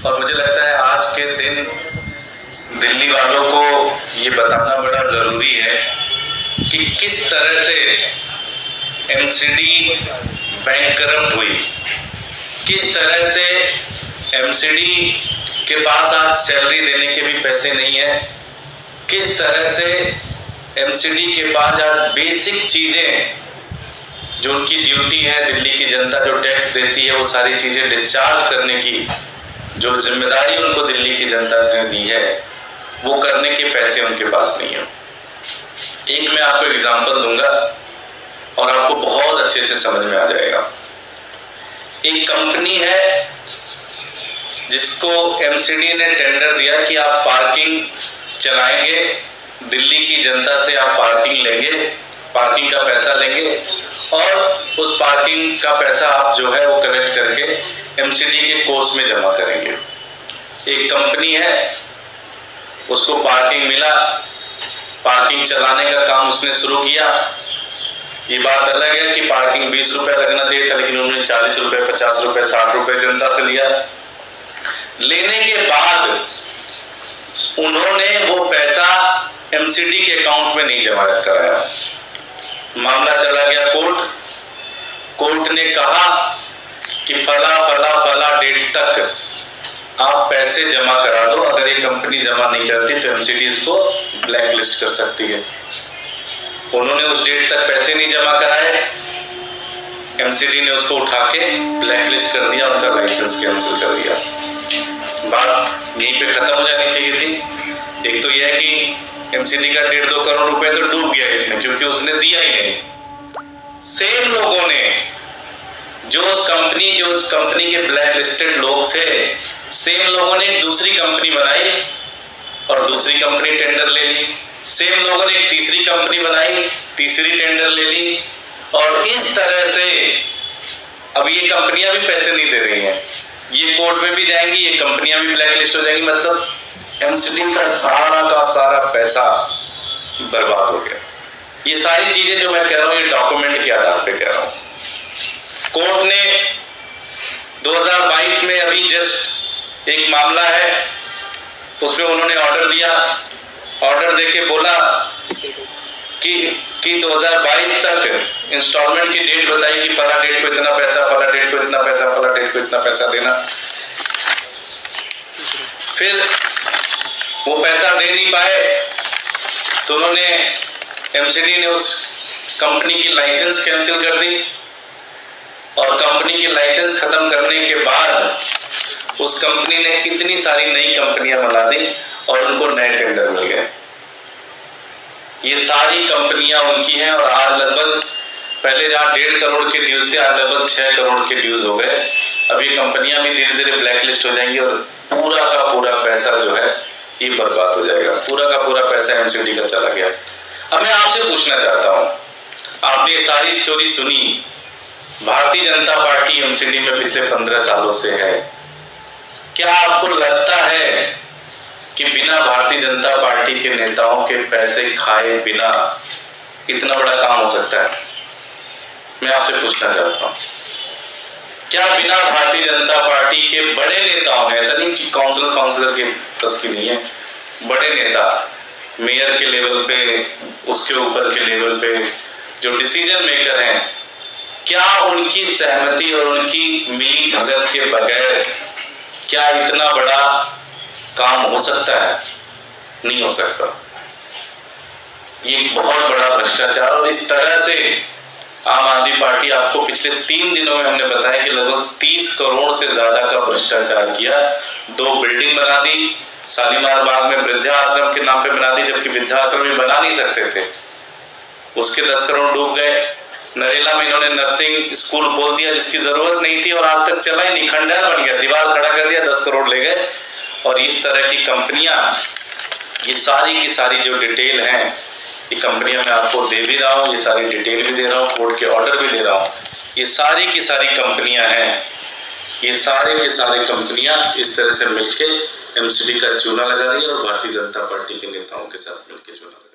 और मुझे लगता है आज के दिन दिल्ली वालों को ये बताना बड़ा जरूरी है कि किस तरह से एमसीडी बैंकरप्ट हुई, किस तरह से एमसीडी के पास आज सैलरी देने के भी पैसे नहीं है, किस तरह से एमसीडी के पास आज बेसिक चीजें जो उनकी ड्यूटी है, दिल्ली की जनता जो टैक्स देती है वो सारी चीजें डिस्चार्ज करने की जो जिम्मेदारी उनको दिल्ली की जनता ने दी है वो करने के पैसे उनके पास नहीं है। एक मैं आपको एग्जांपल दूंगा और आपको बहुत अच्छे से समझ में आ जाएगा। एक कंपनी है जिसको एमसीडी ने टेंडर दिया कि आप पार्किंग चलाएंगे, दिल्ली की जनता से आप पार्किंग लेंगे, पार्किंग का पैसा लेंगे और उस पार्किंग का पैसा आप जो है वो कलेक्ट करके एमसीडी के कोष में जमा करेंगे। एक कंपनी है, उसको पार्किंग मिला, पार्किंग चलाने का काम उसने शुरू किया। ये बात अलग है कि पार्किंग 20 रुपए लगना चाहिए था, लेकिन उन्होंने 40 रुपए, 50 रुपए, 60 रुपए जनता से लिया। लेने के बाद उन्होंने वो पैसा एमसीडी के अकाउंट में नहीं जमा कराया। मामला चला गया कोर्ट। कोर्ट ने कहा कि फला डेट तक आप पैसे जमा करा दो, अगर ये कंपनी जमा नहीं करती तो एमसीडी इसको ब्लैक लिस्ट कर सकती है। उन्होंने उस डेट तक पैसे नहीं जमा कराए, एमसीडी ने उसको उठा के ब्लैक लिस्ट कर दिया, उनका लाइसेंस कैंसिल कर दिया। बात यहीं पे खत्म हो जानी चाहिए थी। एक तो यह है कि एमसीडी का 1.5-2 करोड़ रुपए तो डूब गया इसमें, क्योंकि उसने दिया ही नहीं। सेम लोगों ने जो उस कंपनी के ब्लैक लिस्टेड लोग थे, सेम लोगों ने एक दूसरी कंपनी बनाई और दूसरी कंपनी टेंडर ले ली। सेम लोगों ने एक तीसरी कंपनी बनाई, तीसरी टेंडर ले ली और इस तरह से अब ये कंपनियां भी पैसे नहीं दे रही हैं, ये कोर्ट में भी जाएंगी, ये कंपनियां भी ब्लैक लिस्ट हो जाएंगी। मतलब एमसीडी का सारा पैसा बर्बाद हो गया। ये सारी चीजें जो मैं कह रहा हूं ये डॉक्यूमेंट के आधार पे कह रहा हूं। कोर्ट ने 2022 में अभी जस्ट एक मामला है, उसमें उन्होंने ऑर्डर दिया, ऑर्डर देके बोला कि 2022 तक इंस्टॉलमेंट की डेट बताई कि फला डेट को इतना पैसा, फला डेट को इतना पैसा, फला डेट को इतना पैसा देना। फिर वो पैसा दे नहीं पाए तो उन्होंने एमसीडी ने उस कंपनी की लाइसेंस कैंसिल कर दी और कंपनी की लाइसेंस खत्म करने के बाद उस कंपनी ने इतनी सारी नई कंपनियां बना दी और उनको नए टेंडर मिल गए। ये सारी कंपनियां उनकी हैं और आज लगभग, पहले जहां 1.5 करोड़ के ड्यूज थे आज लगभग 6 करोड़ के ड्यूज हो गए। अब ये कंपनियां भी धीरे धीरे ब्लैक लिस्ट हो जाएंगी और पूरा का पूरा पैसा जो है ये बर्बाद हो जाएगा। पूरा का पूरा पैसा एमसीडी का चला गया। अब मैं आपसे पूछना चाहता हूं, आपने ये सारी स्टोरी सुनी, भारतीय जनता पार्टी एमसीडी में पिछले 15 सालों से है। क्या आपको लगता है कि बिना भारतीय जनता पार्टी के नेताओं के पैसे खाए बिना इतना बड़ा काम हो सकता है? मैं आपसे पूछना चाहता हूं, क्या बिना भारतीय जनता पार्टी के बड़े नेताओं ने, ऐसा नहीं कि काउंसलर के बस की नहीं है, बड़े नेता मेयर के लेवल पे, उसके ऊपर के लेवल पे जो डिसीजन मेकर हैं, क्या उनकी सहमति और उनकी मिली भगत के बगैर क्या इतना बड़ा काम हो सकता है? नहीं हो सकता। ये एक बहुत बड़ा भ्रष्टाचार। और इस तरह से आम आदमी पार्टी, आपको पिछले 3 दिनों में हमने बताया कि लगभग 30 करोड़ से ज्यादा का भ्रष्टाचार किया। 2 बिल्डिंग बना दी, शालीमार बाग में वृद्धाश्रम के नाम पे बना दी, जबकि वृद्धाश्रम भी बना नहीं सकते थे, उसके 10 करोड़ डूब गए। नरेला में इन्होंने नर्सिंग स्कूल खोल दिया जिसकी जरूरत नहीं थी और आज तक चला ही नहीं, खंडहर बन गया, दीवार खड़ा कर दिया, 10 करोड़ ले गए। और इस तरह की कंपनियां, ये सारी की सारी जो डिटेल हैं, ये कंपनियां मैं आपको दे भी रहा हूँ, ये सारी डिटेल भी दे रहा हूँ, कोर्ट के ऑर्डर भी दे रहा हूँ। ये सारी की सारी कंपनियां हैं, ये सारे के सारे कंपनियां इस तरह से मिलके एमसीडी का चूना लगा रही है और भारतीय जनता पार्टी के नेताओं के साथ मिलकर चूना लगा रही है।